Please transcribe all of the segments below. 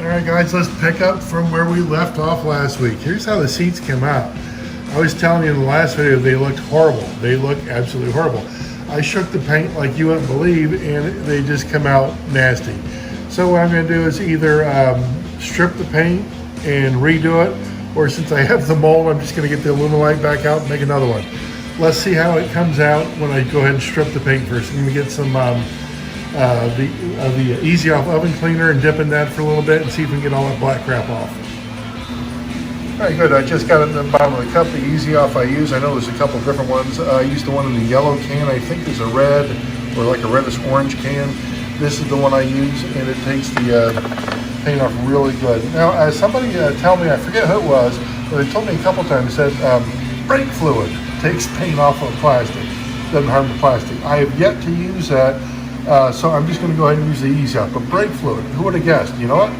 Alright guys, let's pick up from where we left off last week. Here's how the seats came out. I was telling you in the last video they looked horrible. They look absolutely horrible. I shook the paint like you wouldn't believe and they just come out nasty. So what I'm going to do is either strip the paint and redo it, or since I have the mold, I'm just going to get the Illuminate back out and make another one. Let's see how it comes out when I go ahead and strip the paint first. I'm going to get some the Easy Off oven cleaner and dip in that for a little bit and see if we can get all that black crap off. All right, good. I just got it in the bottom of the cup. The Easy Off I use, I know there's a couple different ones. I used the one in the yellow can. I think there's a red or like a reddish orange can. This is the one I use, and it takes the paint off really good. Now, as somebody told me, I forget who it was, but they told me a couple times, said brake fluid takes paint off of plastic, doesn't harm the plastic. I have yet to use that, so I'm just going to go ahead and use the Easy Off. But brake fluid, who would have guessed? You know what?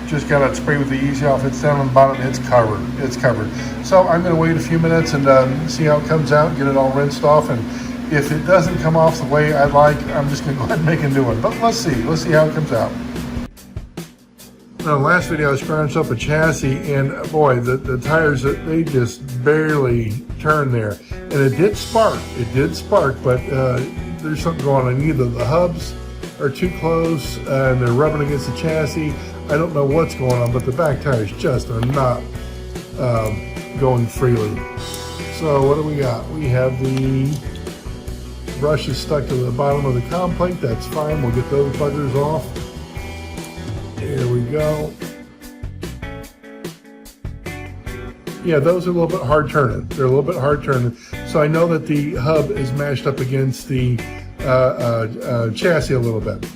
Just got it sprayed with the Easy Off. It's down on the bottom. It's covered. It's covered. So I'm going to wait a few minutes and see how it comes out, get it all rinsed off, and if it doesn't come off the way I'd like, I'm just going to go ahead and make a new one. But let's see. Let's see how it comes out. Now, in the last video, I scrounged up a chassis, and boy, the tires, they just barely turned there. And it did spark. It did spark, but there's something going on. Either the hubs are too close and they're rubbing against the chassis. I don't know what's going on, but the back tires just are not going freely. So what do we got? We have the brushes stuck to the bottom of the comm plate. That's fine. We'll get those buggers off. There we go. Yeah, those are a little bit hard turning. They're a little bit hard turning. So I know that the hub is mashed up against the chassis a little bit.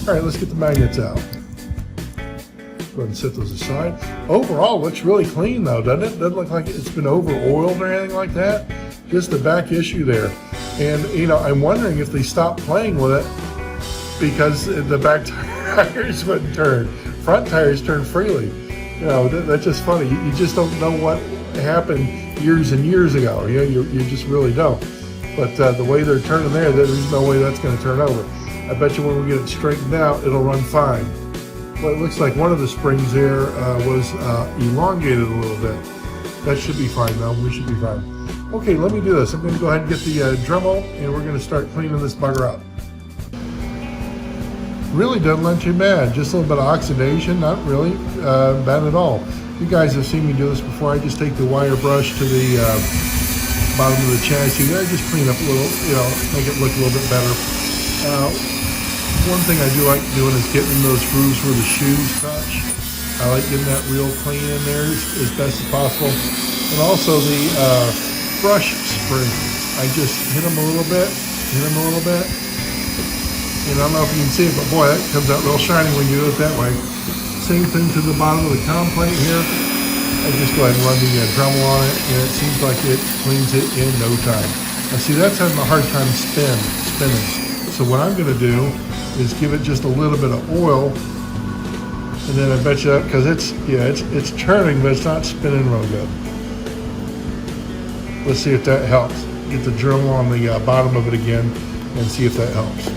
All right, let's get the magnets out. Go ahead and set those aside. Overall, looks really clean though, doesn't it? Doesn't look like it's been over oiled or anything like that. Just the back issue there. And you know, I'm wondering if they stopped playing with it because the back tires wouldn't turn. Front tires turn freely. You know, that's just funny. You just don't know what happened years and years ago. You know, you just really don't. But the way they're turning there, there's no way that's going to turn over. I bet you when we get it straightened out, it'll run fine. Well, it looks like one of the springs there was elongated a little bit. That should be fine though. We should be fine. Okay, let me do this. I'm going to go ahead and get the Dremel, and we're going to start cleaning this bugger up. Really doesn't look too bad. Just a little bit of oxidation, not really bad at all. You guys have seen me do this before. I just take the wire brush to the bottom of the chassis. I just clean up a little, you know, make it look a little bit better. One thing I do like doing is getting in those grooves where the shoes touch. I like getting that real clean in there as best as possible. And also the brush springs. I just hit them a little bit, And I don't know if you can see it, but boy, that comes out real shiny when you do it that way. Same thing to the bottom of the comm plate here. I just go ahead and run the Dremel on it, and it seems like it cleans it in no time. Now see, that's having a hard time spinning. So what I'm going to do is give it just a little bit of oil, and then I bet you, because it's turning, but it's not spinning real good. Let's see if that helps. Get the Dremel on the bottom of it again, and see if that helps.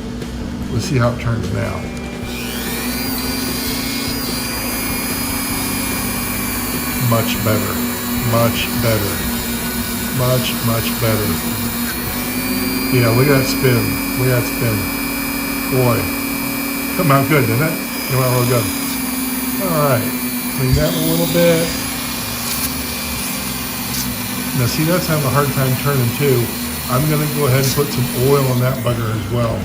Let's see how it turns now. Much better. Much better. Much better. Yeah, look at that spin. Look at that spin. Boy. Come out good, didn't it? Come out real good. Alright. Clean that a little bit. Now see, that's having a hard time turning too. I'm going to go ahead and put some oil on that bugger as well.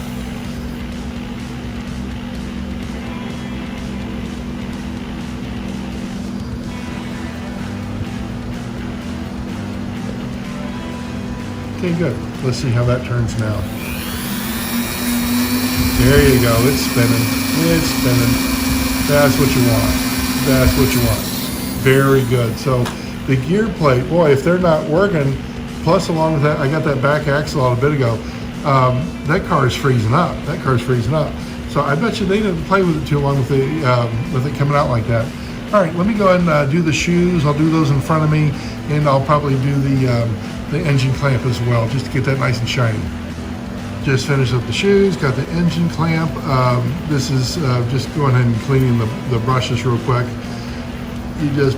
Okay, good. Let's see how that turns now. There you go. It's spinning. It's spinning. That's what you want. That's what you want. Very good. So the gear plate, boy, if they're not working, plus along with that, I got that back axle out a bit ago. That car is freezing up. That car's freezing up. So I bet you they didn't play with it too long with it coming out like that. All right, let me go ahead and do the shoes. I'll do those in front of me, and I'll probably do the engine clamp as well, just to get that nice and shiny. Just finished up the shoes, got the engine clamp. This is just going ahead and cleaning the brushes real quick. You just,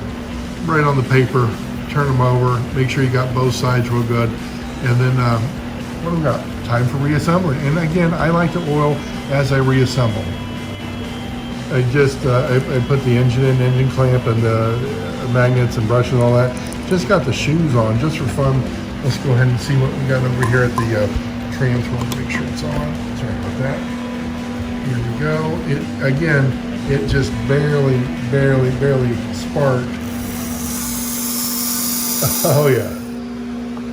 right on the paper, turn them over, make sure you got both sides real good. And then, what do we got? Time for reassembly. And again, I like to oil as I reassemble. I just, I put the engine clamp and the magnets and brush and all that. Just got the shoes on, just for fun. Let's go ahead and see what we got over here at the transfer. Make sure it's on. Sorry about that. Here we go. It just barely sparked. Oh yeah.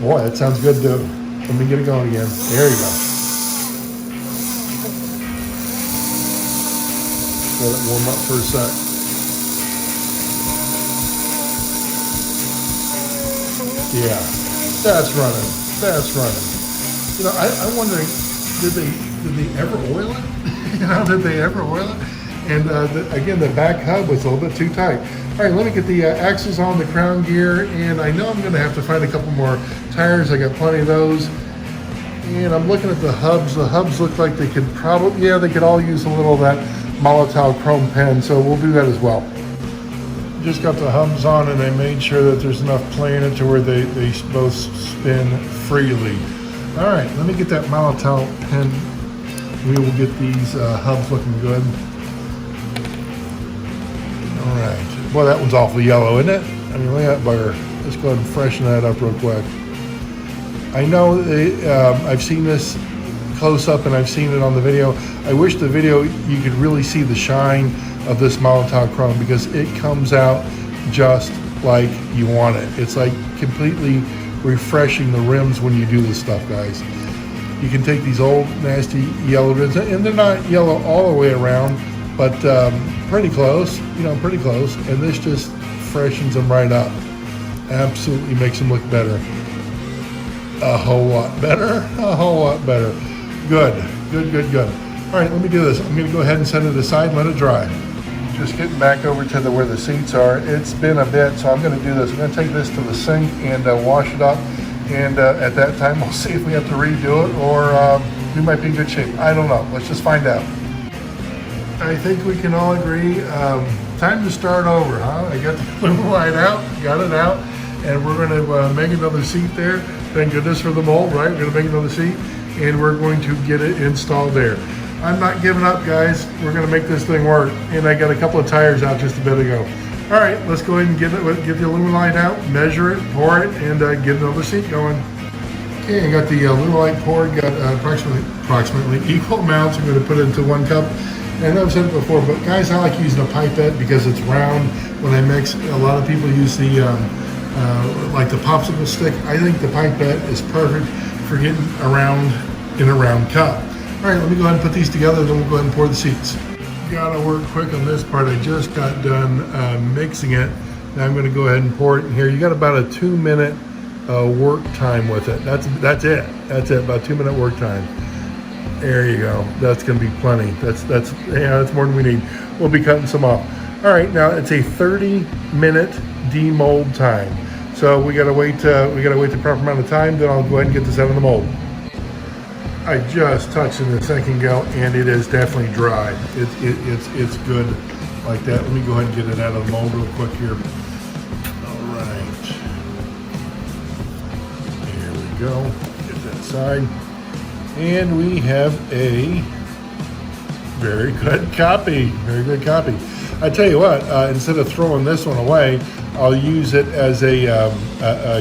Boy, that sounds good too. Let me get it going again. There you go. Let it warm up for a sec. Yeah, that's running. That's running. You know, I'm wondering, did they ever oil it? Did they ever oil it? And again, the back hub was a little bit too tight. All right, let me get the axles on, the crown gear, and I know I'm going to have to find a couple more tires. I got plenty of those. And I'm looking at the hubs. The hubs look like they could probably, yeah, they could all use a little of that Molotov chrome pen, so we'll do that as well. Just got the hubs on, and I made sure that there's enough play in it to where they both spin freely. All right, let me get that Molotov pen. We will get these hubs looking good. All right. Boy, that one's awfully yellow, isn't it? I mean, look at that bugger. Let's go ahead and freshen that up real quick. I know I've seen this close up and I've seen it on the video. I wish the video you could really see the shine of this Molotov chrome, because it comes out just like you want it. It's like completely refreshing the rims when you do this stuff, guys. You can take these old nasty yellow rims, and they're not yellow all the way around, but pretty close, you know, pretty close. And this just freshens them right up. Absolutely makes them look better. A whole lot better, a whole lot better. Good. All right, let me do this. I'm gonna go ahead and set it aside and let it dry. Just getting back over to where the seats are. It's been a bit, so I'm gonna do this. I'm gonna take this to the sink and wash it up. And at that time, we'll see if we have to redo it, or we might be in good shape. I don't know, let's just find out. I think we can all agree, time to start over, huh? I got the little light out, got it out, and we're gonna make another seat there. Thank goodness for the mold, right? We're gonna make another seat, and we're going to get it installed there. I'm not giving up, guys. We're gonna make this thing work. And I got a couple of tires out just a bit ago. All right, let's go ahead and get the Luminite out, measure it, pour it, and get another seat going. Okay, I got the Luminite poured, got approximately equal amounts. I'm gonna put it into 1 cup. And I've said it before, but guys, I like using a pipette because it's round when I mix. A lot of people use the, like the popsicle stick. I think the pipette is perfect for getting around in a round cup. All right, let me go ahead and put these together, then we'll go ahead and pour the seats. Gotta work quick on this part. I just got done mixing it. Now I'm gonna go ahead and pour it in here. You got about a 2-minute work time with it. That's it, about 2-minute work time. There you go. That's gonna be plenty. That's more than we need. We'll be cutting some off. All right, now it's a 30-minute demold time. So we gotta wait the proper amount of time. Then I'll go ahead and get this out of the mold. I just touched in the second gallon, and it is definitely dry. It's good like that. Let me go ahead and get it out of the mold real quick here. All right. Here we go. Get that side. And we have a very good copy. Very good copy. I tell you what, instead of throwing this one away, I'll use it as a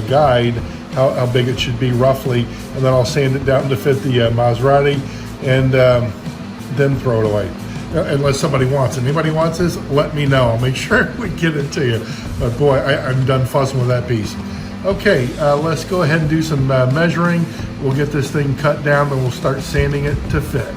guide, how big it should be roughly, and then I'll sand it down to fit the Maserati, and then throw it away. Unless somebody wants it. Anybody wants this, let me know. I'll make sure we get it to you. But boy, I'm done fussing with that piece. Okay, let's go ahead and do some measuring. We'll get this thing cut down, then we'll start sanding it to fit.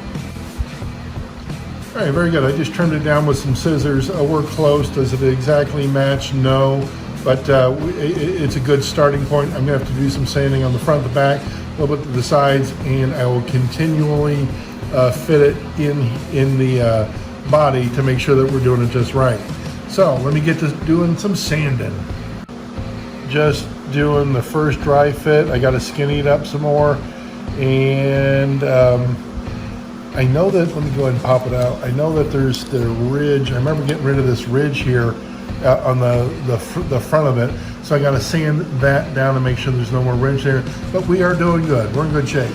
All right, very good. I just trimmed it down with some scissors. We're close. Does it exactly match? No, but it's a good starting point. I'm gonna have to do some sanding on the front, the back, a little bit to the sides, and I will continually fit it in the body to make sure that we're doing it just right. So let me get to doing some sanding. Just doing the first dry fit. I got to skinny it up some more, And I know that, let me go ahead and pop it out. I know that there's the ridge. I remember getting rid of this ridge here on the front of it. So I got to sand that down to make sure there's no more ridge there. But we are doing good. We're in good shape.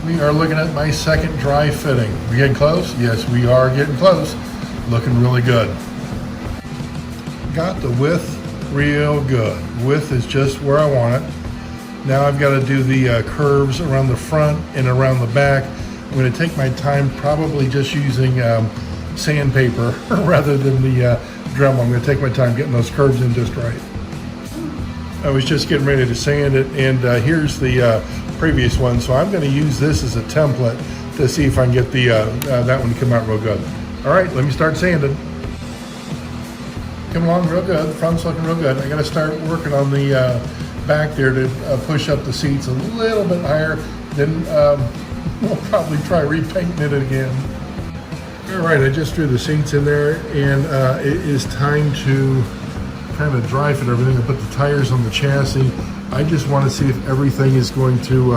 We are looking at my second dry fitting. We getting close? Yes, we are getting close. Looking really good. Got the width real good. Width is just where I want it. Now I've got to do the curves around the front and around the back. I'm going to take my time, probably just using sandpaper rather than the Dremel. I'm going to take my time getting those curves in just right. I was just getting ready to sand it, and here's the previous one. So I'm going to use this as a template to see if I can get the that one to come out real good. All right, let me start sanding. Coming along real good. The front's looking real good. I got to start working on the back there to push up the seats a little bit higher. Then we'll probably try repainting it again. All right, I just threw the seats in there, and it is time to kind of dry fit everything. I put the tires on the chassis. I just want to see if everything is going to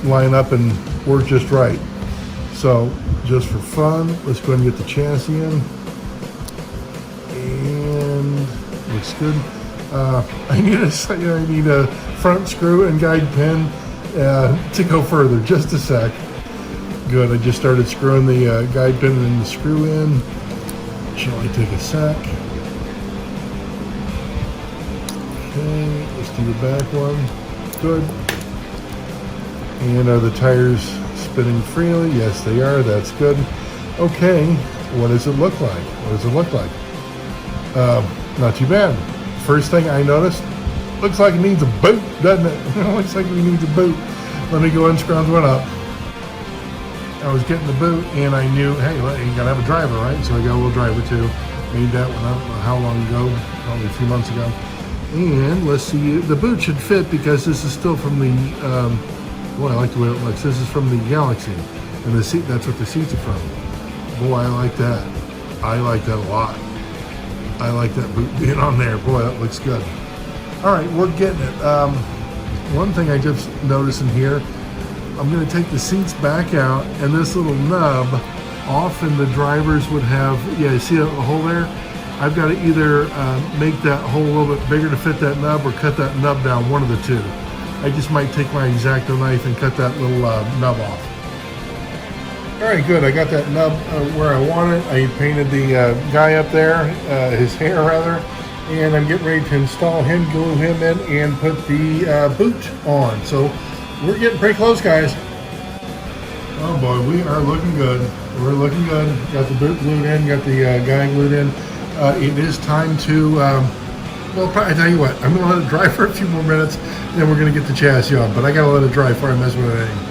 line up and work just right. So just for fun, let's go ahead and get the chassis in. And looks good. I need a front screw and guide pin to go further. Just a sec. Good. I just started screwing the guide pin and the screw in. Shall I take a sec? Okay, let's do the back one. Good. And are the tires spinning freely? Yes, they are. That's good. Okay, what does it look like? What does it look like? Not too bad. First thing I noticed, looks like it needs a boot, doesn't it? Looks like it needs a boot. Let me go and scrounge one up. I was getting the boot, and I knew, hey, you gotta have a driver, right? So I got a little driver too. Made that one, I don't know how long ago, probably a few months ago. And let's see, the boot should fit because this is still from the, boy, I like the way it looks. This is from the Galaxy, and the seat, that's what the seats are from. Boy, I like that. I like that a lot. I like that boot being on there. Boy, that looks good. All right, we're getting it. One thing I just noticed in here, I'm going to take the seats back out, and this little nub, often the drivers would have, yeah, you see a hole there? I've got to either make that hole a little bit bigger to fit that nub or cut that nub down, one of the two. I just might take my X-Acto knife and cut that little nub off. All right, good. I got that nub where I want it. I painted the guy up there, his hair rather, and I'm getting ready to install him, glue him in, and put the boot on. So we're getting pretty close, guys. Oh boy, we are looking good. We're looking good. Got the boot glued in, got the guy glued in. It is time to, well, I tell you what, I'm going to let it dry for a few more minutes, and then we're going to get the chassis on. But I got to let it dry before I mess with anything.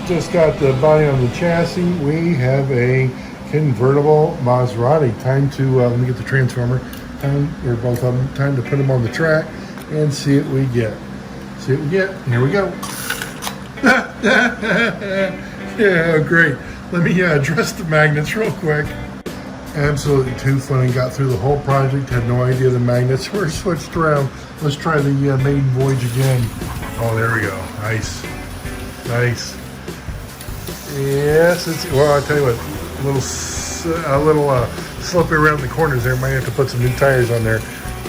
Just got the body on the chassis. We have a convertible Maserati. Time to, let me get the transformer. Or both of them. Time to put them on the track and see what we get. See what we get. Here we go. Yeah, great. Let me address the magnets real quick. Absolutely too funny. Got through the whole project. Had no idea the magnets were switched around. Let's try the maiden voyage again. Oh, there we go. Nice. Nice. Yes, it's, well, I'll tell you what, a little slippery around the corners there. Might have to put some new tires on there.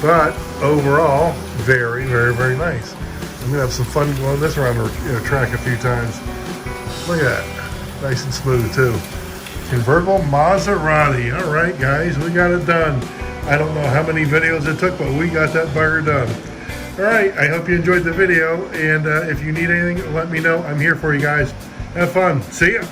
But overall, very, very, very nice. I'm going to have some fun going this around the track a few times. Look at that. Nice and smooth, too. Convertible Maserati. All right, guys, we got it done. I don't know how many videos it took, but we got that bugger done. All right, I hope you enjoyed the video, and if you need anything, let me know. I'm here for you guys. Have fun. See ya.